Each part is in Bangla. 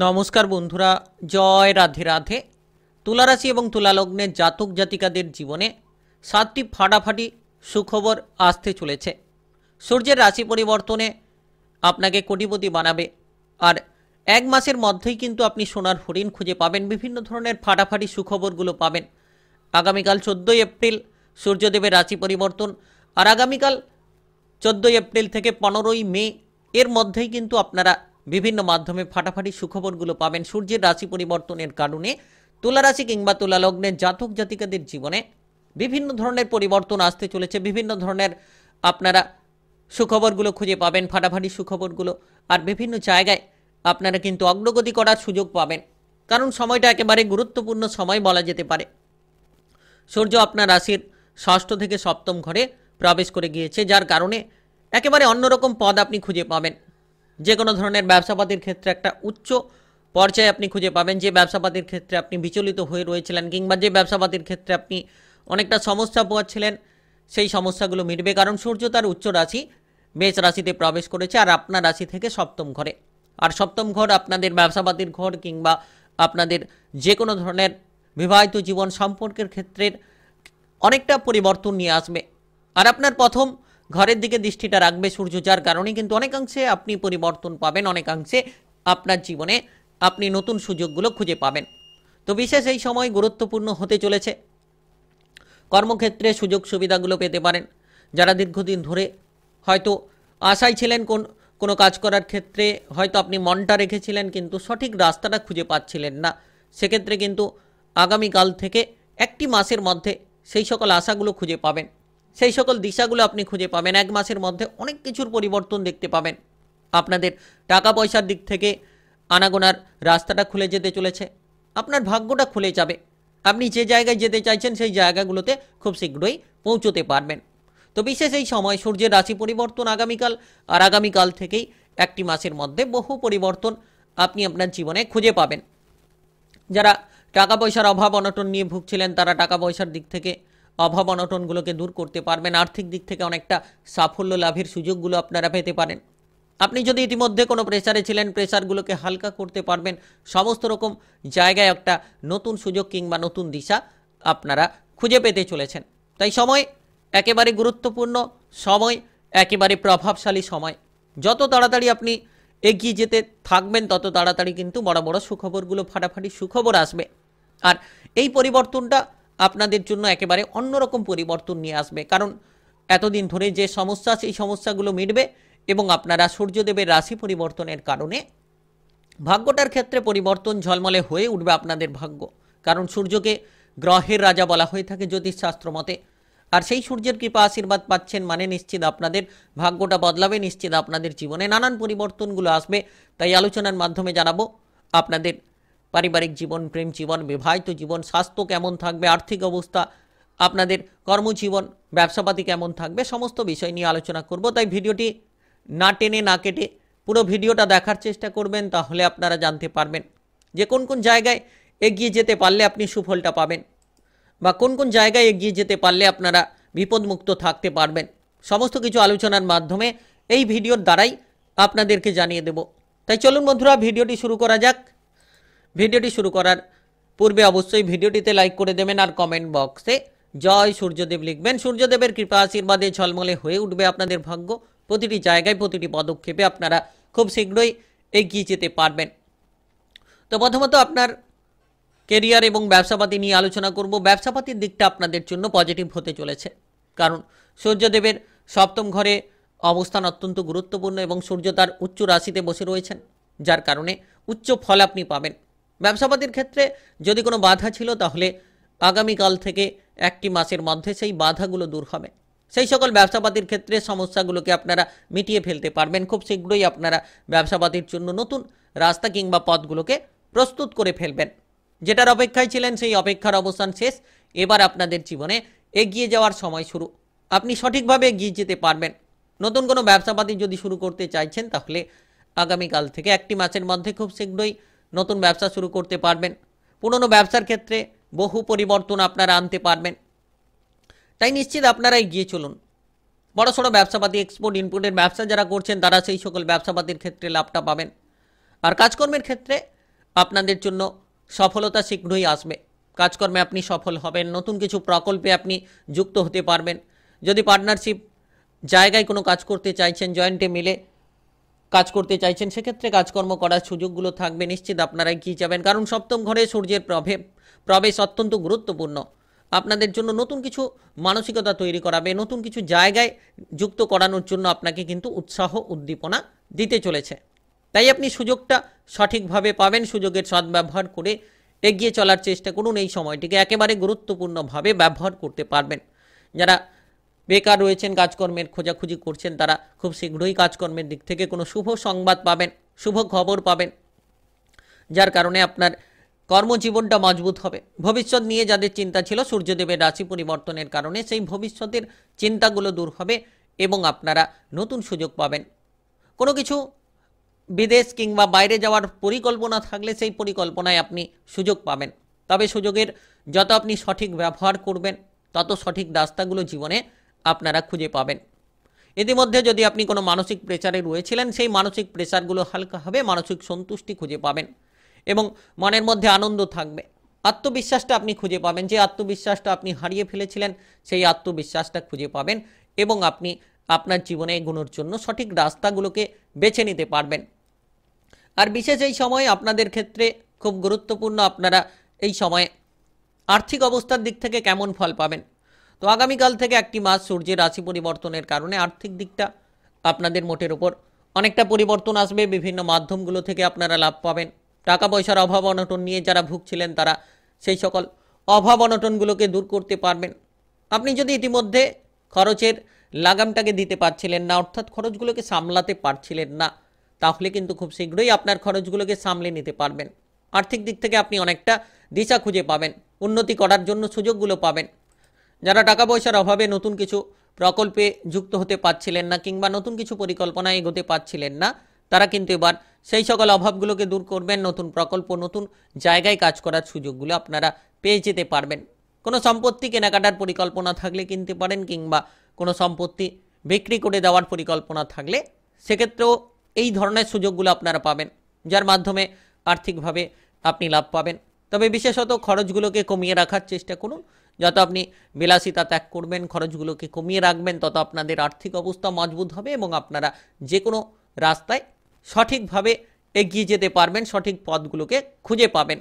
নমস্কার বন্ধুরা, জয় রাধে রাধে। তুলা রাশি এবং তুলা লগ্নের জাতক জাতিকাদের জীবনে 7টি ফাটাফাটি সুখবর আসতে চলেছে। সূর্যের রাশি পরিবর্তনে আপনাকে কোটিপতি বানাবে, আর এক মাসের মধ্যেই কিন্তু আপনি সোনার হরিণ খুঁজে পাবেন। বিভিন্ন ধরনের ফাটাফাটি সুখবরগুলো পাবেন। আগামীকাল 14ই এপ্রিল সূর্যদেবের রাশি পরিবর্তন, আর আগামীকাল 14ই এপ্রিল থেকে 15ই মে এর মধ্যেই কিন্তু আপনারা বিভিন্ন মাধ্যমে ফাটাফাটি সুখবরগুলো পাবেন। সূর্যের রাশি পরিবর্তনের কারণে তুলা রাশি কিংবা তুলা লগ্নের জাতক জাতিকাদের জীবনে বিভিন্ন ধরনের পরিবর্তন আসতে চলেছে। বিভিন্ন ধরনের আপনারা সুখবরগুলো খুঁজে পাবেন, ফাটাফাটি সুখবরগুলো। আর বিভিন্ন জায়গায় আপনারা কিন্তু অগ্রগতি করার সুযোগ পাবেন, কারণ সময়টা একেবারে গুরুত্বপূর্ণ সময় বলা যেতে পারে। সূর্য আপনার রাশির ষষ্ঠ থেকে সপ্তম ঘরে প্রবেশ করে গিয়েছে, যার কারণে একেবারে অন্যরকম পদ আপনি খুঁজে পাবেন। যে কোনো ধরনের ব্যবসাপাতির ক্ষেত্রে একটা উচ্চ পর্যায়ে আপনি খুঁজে পাবেন। যে ব্যবসাপাতির ক্ষেত্রে আপনি বিচলিত হয়ে রয়েছিলেন কিংবা যে ব্যবসাপাতির ক্ষেত্রে আপনি অনেকটা সমস্যা পোয়াচ্ছিলেন, সেই সমস্যাগুলো মিটবে, কারণ সূর্য তার উচ্চ রাশি মেষ রাশিতে প্রবেশ করেছে, আর আপনার রাশি থেকে সপ্তম ঘরে। আর সপ্তম ঘর আপনাদের ব্যবসাপাতির ঘর কিংবা আপনাদের যে কোনো ধরনের বিবাহিত জীবন সম্পর্কের ক্ষেত্রের অনেকটা পরিবর্তন নিয়ে আসবে। আর আপনার প্রথম ঘরের দিকে দৃষ্টিটা রাখবে সূর্য, যার কারণে কিন্তু অনেকাংশে আপনি পরিবর্তন পাবেন, অনেকাংশে আপনার জীবনে আপনি নতুন সুযোগগুলো খুঁজে পাবেন। তো বিশেষ এই সময় গুরুত্বপূর্ণ হতে চলেছে। কর্মক্ষেত্রে সুযোগ সুবিধাগুলো পেতে পারেন। যারা দীর্ঘদিন ধরে হয়তো আশায় ছিলেন কোনো কাজ করার ক্ষেত্রে, হয়তো আপনি মনটা রেখেছিলেন কিন্তু সঠিক রাস্তাটা খুঁজে পাচ্ছিলেন না, সেক্ষেত্রে কিন্তু আগামীকাল থেকে একটি মাসের মধ্যে সেই সকল আশাগুলো খুঁজে পাবেন, সেই সকল দিশাগুলো আপনি খুঁজে পাবেন। এক মাসের মধ্যে অনেক কিছুর পরিবর্তন দেখতে পাবেন। আপনাদের টাকা পয়সার দিক থেকে আনাগোনার রাস্তাটা খুলে যেতে চলেছে, আপনার ভাগ্যটা খুলে যাবে। আপনি যে জায়গায় যেতে চাইছেন সেই জায়গাগুলোতে খুব শীঘ্রই পৌঁছতে পারবেন। তো বিশেষ এই সময় সূর্যের রাশি পরিবর্তন আগামীকাল, আর আগামীকাল থেকেই একটি মাসের মধ্যে বহু পরিবর্তন আপনি আপনার জীবনে খুঁজে পাবেন। যারা টাকা পয়সার অভাব অনটন নিয়ে ভুগছিলেন, তারা টাকা পয়সার দিক থেকে অভাব অনটনগুলোকে দূর করতে পারবেন। আর্থিক দিক থেকে অনেকটা সাফল্য লাভের সুযোগগুলো আপনারা পেতে পারেন। আপনি যদি ইতিমধ্যে কোনো প্রেসারে ছিলেন, প্রেসারগুলোকে হালকা করতে পারবেন। সমস্ত রকম জায়গায় একটা নতুন সুযোগ কিংবা নতুন দিশা আপনারা খুঁজে পেতে চলেছেন। তাই সময় একেবারে গুরুত্বপূর্ণ সময়, একেবারে প্রভাবশালী সময়। যত তাড়াতাড়ি আপনি এগিয়ে যেতে থাকবেন, তত তাড়াতাড়ি কিন্তু বড় বড় সুখবরগুলো, ফাটাফাটি সুখবর আসবে। আর এই পরিবর্তনটা আপনাদের জন্য একেবারে অন্যরকম পরিবর্তন নিয়ে আসবে, কারণ এতদিন ধরে যে সমস্যা, সেই সমস্যাগুলো মিটবে এবং আপনারা সূর্যদেবের রাশি পরিবর্তনের কারণে ভাগ্যটার ক্ষেত্রে পরিবর্তন ঝলমলে হয়ে উঠবে আপনাদের ভাগ্য। কারণ সূর্যকে গ্রহের রাজা বলা হয়ে থাকে জ্যোতিষশাস্ত্র মতে, আর সেই সূর্যের কৃপা আশীর্বাদ পাচ্ছেন মানে নিশ্চিত আপনাদের ভাগ্যটা বদলাবে, নিশ্চিত আপনাদের জীবনে নানান পরিবর্তনগুলো আসবে। তাই আলোচনার মাধ্যমে জানাবো আপনাদের পারিবারিক জীবন, প্রেম জীবন, বিবাহিত জীবন, স্বাস্থ্য কেমন থাকবে, আর্থিক অবস্থা, আপনাদের কর্মজীবন, ব্যবসাপাতি কেমন থাকবে, সমস্ত বিষয় নিয়ে আলোচনা করব। তাই ভিডিওটি না টেনে না কেটে পুরো ভিডিওটা দেখার চেষ্টা করবেন, তাহলে আপনারা জানতে পারবেন যে কোন কোন জায়গায় এগিয়ে যেতে পারলে আপনি সুফলটা পাবেন, বা কোন কোন জায়গায় এগিয়ে যেতে পারলে আপনারা বিপদমুক্ত থাকতে পারবেন। সমস্ত কিছু আলোচনার মাধ্যমে এই ভিডিওর দ্বারাই আপনাদেরকে জানিয়ে দেব। তাই চলুন বন্ধুরা, ভিডিওটি শুরু করা যাক। ভিডিওটি শুরু করার পূর্বে অবশ্যই ভিডিওটিতে লাইক করে দেবেন, আর কমেন্ট বক্সে জয় সূর্যদেব লিখবেন। সূর্যদেবের কৃপা আশীর্বাদে ঝলমলে হয়ে উঠবে আপনাদের ভাগ্য। প্রতিটি জায়গায়, প্রতিটি পদক্ষেপে আপনারা খুব শীঘ্রই এগিয়ে যেতে পারবেন। তো প্রথমত আপনার কেরিয়ার এবং ব্যবসাপাতি নিয়ে আলোচনা করব। ব্যবসাপাতির দিকটা আপনাদের জন্য পজিটিভ হতে চলেছে, কারণ সূর্যদেবের সপ্তম ঘরে অবস্থান অত্যন্ত গুরুত্বপূর্ণ এবং সূর্য তার উচ্চ রাশিতে বসে রয়েছেন, যার কারণে উচ্চ ফল আপনি পাবেন। ব্যবসাপাতির ক্ষেত্রে যদি কোনো বাধা ছিল, তাহলে আগামীকাল থেকে একটি মাসের মধ্যে সেই বাধাগুলো দূর হবে। সেই সকল ব্যবসাপাতির ক্ষেত্রে সমস্যাগুলোকে আপনারা মিটিয়ে ফেলতে পারবেন। খুব শীঘ্রই আপনারা ব্যবসাপাতির জন্য নতুন রাস্তা কিংবা পথগুলোকে প্রস্তুত করে ফেলবেন। যেটার অপেক্ষায় ছিলেন, সেই অপেক্ষার অবসান শেষ। এবার আপনাদের জীবনে এগিয়ে যাওয়ার সময় শুরু। আপনি সঠিকভাবে এগিয়ে যেতে পারবেন। নতুন কোনো ব্যবসাপাতি যদি শুরু করতে চাইছেন, তাহলে আগামীকাল থেকে একটি মাসের মধ্যে খুব শীঘ্রই নতুন ব্যবসা শুরু করতে পারবেন। পুরনো ব্যবসার ক্ষেত্রে বহু পরিবর্তন আপনারা আনতে পারবেন। তাই নিশ্চিত আপনারা এগিয়ে চলুন। বড় সড়ো ব্যবসাপাতি, এক্সপোর্ট ইনপুটের ব্যবসা যারা করছেন, তারা সেই সকল ব্যবসাপাতির ক্ষেত্রে লাভটা পাবেন। আর কাজকর্মের ক্ষেত্রে আপনাদের জন্য সফলতা শীঘ্রই আসবে। কাজকর্মে আপনি সফল হবেন, নতুন কিছু প্রকল্পে আপনি যুক্ত হতে পারবেন। যদি পার্টনারশিপ জায়গায় কোনো কাজ করতে চাইছেন, জয়েন্টে মিলে কাজ করতে চাইছেন, সেক্ষেত্রে কাজকর্ম করার সুযোগগুলো থাকবে, নিশ্চিত আপনারা এগিয়ে যাবেন। কারণ সপ্তম ঘরে সূর্যের প্রবেশ অত্যন্ত গুরুত্বপূর্ণ। আপনাদের জন্য নতুন কিছু মানসিকতা তৈরি করাবে, নতুন কিছু জায়গায় যুক্ত করানোর জন্য আপনাকে কিন্তু উৎসাহ উদ্দীপনা দিতে চলেছে। তাই আপনি সুযোগটা সঠিকভাবে পাবেন, সুযোগের সদ্ব্যবহার করে এগিয়ে চলার চেষ্টা করুন। এই সময়টিকে একেবারে গুরুত্বপূর্ণভাবে ব্যবহার করতে পারবেন। যারা বেকার রয়েছেন, কাজকর্মের খোঁজাখুঁজি করছেন, তারা খুব শীঘ্রই কাজকর্মের দিক থেকে কোনো শুভ সংবাদ পাবেন, শুভ খবর পাবেন, যার কারণে আপনার কর্মজীবনটা মজবুত হবে। ভবিষ্যৎ নিয়ে যাদের চিন্তা ছিল, সূর্যদেবের রাশি পরিবর্তনের কারণে সেই ভবিষ্যতের চিন্তাগুলো দূর হবে এবং আপনারা নতুন সুযোগ পাবেন। কোনো কিছু বিদেশ কিংবা বাইরে যাওয়ার পরিকল্পনা থাকলে সেই পরিকল্পনায় আপনি সুযোগ পাবেন। তবে সুযোগের যত আপনি সঠিক ব্যবহার করবেন, তত সঠিক রাস্তাগুলো জীবনে আপনারা খুঁজে পাবেন। ইতিমধ্যে যদি আপনি কোনো মানসিক প্রেসারে রয়েছিলেন, সেই মানসিক প্রেসারগুলো হালকা হবে, মানসিক সন্তুষ্টি খুঁজে পাবেন এবং মনের মধ্যে আনন্দ থাকবে। আত্মবিশ্বাসটা আপনি খুঁজে পাবেন, যে আত্মবিশ্বাসটা আপনি হারিয়ে ফেলেছিলেন সেই আত্মবিশ্বাসটা খুঁজে পাবেন এবং আপনি আপনার জীবনে এগোনোর জন্য সঠিক রাস্তাগুলোকে বেছে নিতে পারবেন। আর বিশেষ এই সময় আপনাদের ক্ষেত্রে খুব গুরুত্বপূর্ণ, আপনারা এই সময়ে আর্থিক অবস্থার দিক থেকে কেমন ফল পাবেন। তো আগামীকাল থেকে একটি মাস সূর্যের রাশি পরিবর্তনের কারণে আর্থিক দিকটা আপনাদের মোটের ওপর অনেকটা পরিবর্তন আসবে। বিভিন্ন মাধ্যমগুলো থেকে আপনারা লাভ পাবেন। টাকা পয়সার অভাব অনটন নিয়ে যারা ভুগছিলেন, তারা সেই সকল অভাব অনটনগুলোকে দূর করতে পারবেন। আপনি যদি ইতিমধ্যে খরচের লাগামটাকে দিতে পারছিলেন না, অর্থাৎ খরচগুলোকে সামলাতে পারছিলেন না, তাহলে কিন্তু খুব শীঘ্রই আপনার খরচগুলোকে সামলে নিতে পারবেন। আর্থিক দিক থেকে আপনি অনেকটা দিশা খুঁজে পাবেন, উন্নতি করার জন্য সুযোগগুলো পাবেন। যারা টাকা পয়সার অভাবে নতুন কিছু প্রকল্পে যুক্ত হতে পারছিলেন না কিংবা নতুন কিছু পরিকল্পনায় এগোতে পারছিলেন না, তারা কিন্তু এবার সেই সকল অভাবগুলোকে দূর করবেন। নতুন প্রকল্প, নতুন জায়গায় কাজ করার সুযোগগুলো আপনারা পেয়ে যেতে পারবেন। কোনো সম্পত্তি কেনাকাটার পরিকল্পনা থাকলে কিনতে পারেন, কিংবা কোনো সম্পত্তি বিক্রি করে দেওয়ার পরিকল্পনা থাকলে সেক্ষেত্রেও এই ধরনের সুযোগগুলো আপনারা পাবেন, যার মাধ্যমে আর্থিকভাবে আপনি লাভ পাবেন। তবে বিশেষত খরচগুলোকে কমিয়ে রাখার চেষ্টা করুন। যত আপনি বিলাসিতা ত্যাগ করবেন, খরচগুলোকে কমিয়ে রাখবেন, তত আপনাদের আর্থিক অবস্থা মজবুত হবে এবং আপনারা যে কোনো রাস্তায় সঠিকভাবে এগিয়ে যেতে পারবেন, সঠিক পথগুলোকে খুঁজে পাবেন।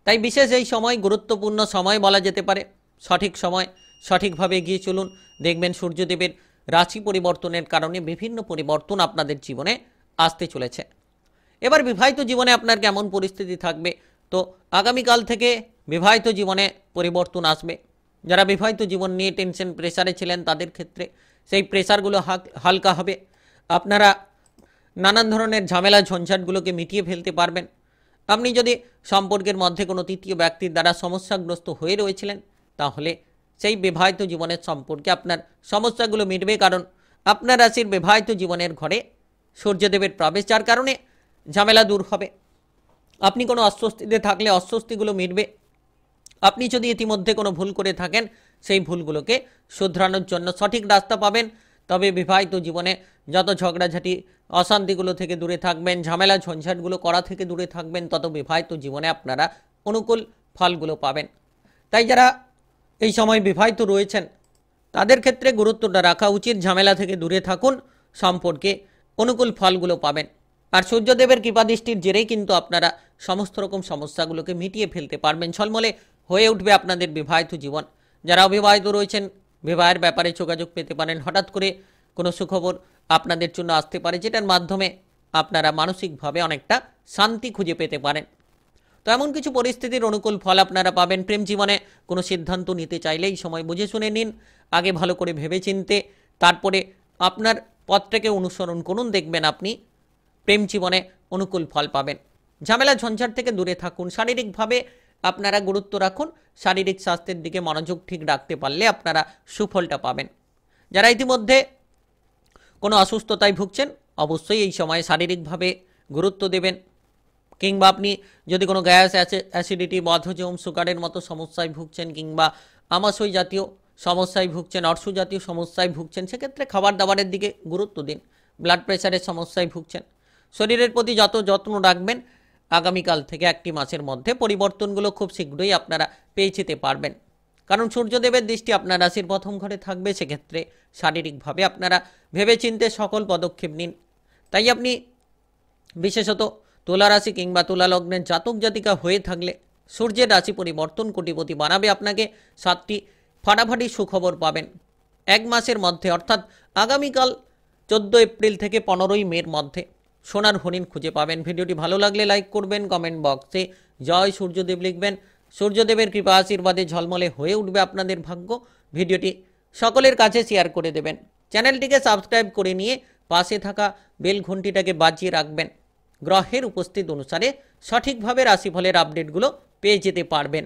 তাই বিশেষ এই সময় গুরুত্বপূর্ণ সময় বলা যেতে পারে। সঠিক সময়, সঠিকভাবে এগিয়ে চলুন। দেখবেন সূর্যদেবের রাশি পরিবর্তনের কারণে বিভিন্ন পরিবর্তন আপনাদের জীবনে আসতে চলেছে। এবার বিবাহিত জীবনে আপনার কেমন পরিস্থিতি থাকবে? তো আগামীকাল থেকে বিবাহিত জীবনে পরিবর্তন আসবে। যারা বিবাহিত জীবন নিয়ে টেনশন, প্রেসারে ছিলেন, তাদের ক্ষেত্রে সেই প্রেসারগুলো হালকা হবে। আপনারা নানান ধরনের ঝামেলা ঝঞ্ঝাটগুলোকে মিটিয়ে ফেলতে পারবেন। আপনি যদি সম্পর্কের মধ্যে কোনো তৃতীয় ব্যক্তির দ্বারা সমস্যাগ্রস্ত হয়ে রয়েছিলেন, তাহলে সেই বিবাহিত জীবনের সম্পর্কে আপনার সমস্যাগুলো মিটবে। কারণ আপনার রাশির বিবাহিত জীবনের ঘরে সূর্যদেবের প্রবেশ, যার কারণে ঝামেলা দূর হবে। আপনি কোনো অস্বস্তিতে থাকলে অস্বস্তিগুলো মিটবে। আপনি যদি ইতিমধ্যে কোনো ভুল করে থাকেন, সেই ভুলগুলোকে শুধরানোর জন্য সঠিক রাস্তা পাবেন। তবে বিবাহিত জীবনে যত ঝগড়াঝাটি, অশান্তিগুলো থেকে দূরে থাকবেন, ঝামেলা ঝঞ্ঝাটগুলো করা থেকে দূরে থাকবেন, তত বিবাহিত জীবনে আপনারা অনুকূল ফলগুলো পাবেন। তাই যারা এই সময় বিবাহিত রয়েছেন, তাদের ক্ষেত্রে গুরুত্বটা রাখা উচিত। ঝামেলা থেকে দূরে থাকুন, সম্পর্কে অনুকূল ফলগুলো পাবেন। আর সূর্যদেবের কৃপাদৃষ্টির জেরেই কিন্তু আপনারা সমস্ত রকম সমস্যাগুলোকে মিটিয়ে ফেলতে পারবেন। ঝলমলে হয়ে উঠবে আপনাদের বিবাহিত জীবন। যারা অবিবাহিত রয়েছেন, বিবাহের ব্যাপারে যোগাযোগ পেতে পারেন। হঠাৎ করে কোনো সুখবর আপনাদের জন্য আসতে পারে, যেটার মাধ্যমে আপনারা মানসিকভাবে অনেকটা শান্তি খুঁজে পেতে পারেন। তো এমন কিছু পরিস্থিতির অনুকূল ফল আপনারা পাবেন। প্রেম জীবনে কোনো সিদ্ধান্ত নিতে চাইলে এই সময় বুঝে শুনে নিন, আগে ভালো করে ভেবেচিন্তে তারপরে আপনার পথটাকে অনুসরণ করুন। দেখবেন আপনি প্রেম জীবনে অনুকূল ফল পাবেন। ঝামেলা ঝঞ্ঝাট থেকে দূরে থাকুন। শারীরিকভাবে আপনারা গুরুত্ব রাখুন। শারীরিক স্বাস্থ্যের দিকে মনোযোগ ঠিক রাখতে পারলে আপনারা সুফলটা পাবেন। যারা ইতিমধ্যে কোনো অসুস্থতায় ভুগছেন, অবশ্যই এই সময় শারীরিকভাবে গুরুত্ব দেবেন। কিংবা আপনি যদি কোনো গ্যাস, অ্যাসিডিটি, বদহজম, সুগারের মতো সমস্যায় ভুগছেন, কিংবা আমাশয় জাতীয় সমস্যায় ভুগছেন, অর্শ জাতীয় সমস্যায় ভুগছেন, সেক্ষেত্রে খাবার দাবারের দিকে গুরুত্ব দিন। ব্লাড প্রেশারের সমস্যায় ভুগছেন, শরীরের প্রতি যত যত্ন রাখবেন আগামীকাল থেকে একটি মাসের মধ্যে পরিবর্তনগুলো খুব শীঘ্রই আপনারা পেয়ে যেতে পারবেন। কারণ সূর্যদেবের দৃষ্টি আপনার রাশির প্রথম ঘরে থাকবে, সেক্ষেত্রে শারীরিকভাবে আপনারা ভেবেচিন্তে সকল পদক্ষেপ নিন। তাই আপনি বিশেষত তুলা রাশি কিংবা তুলা লগ্নের জাতক জাতিকা হয়ে থাকলে সূর্যের রাশি পরিবর্তন কোটিপতি বানাবে আপনাকে। 7টি ফাটাফাটি সুখবর পাবেন এক মাসের মধ্যে, অর্থাৎ আগামীকাল 14 এপ্রিল থেকে 15ই মের মধ্যে সোনার হরিণ খুঁজে পাবেন। ভিডিওটি ভালো লাগলে লাইক করবেন, কমেন্ট বক্সে জয় সূর্যদেব লিখবেন। সূর্যদেবের কৃপা আশীর্বাদে ঝলমলে হয়ে উঠবে আপনাদের ভাগ্য। ভিডিওটি সকলের কাছে শেয়ার করে দেবেন। চ্যানেলটিকে সাবস্ক্রাইব করে নিয়ে পাশে থাকা বেল ঘন্টিটাকে বাজিয়ে রাখবেন। গ্রহের উপস্থিত অনুসারে সঠিকভাবে রাশিফলের আপডেটগুলো পেয়ে যেতে পারবেন।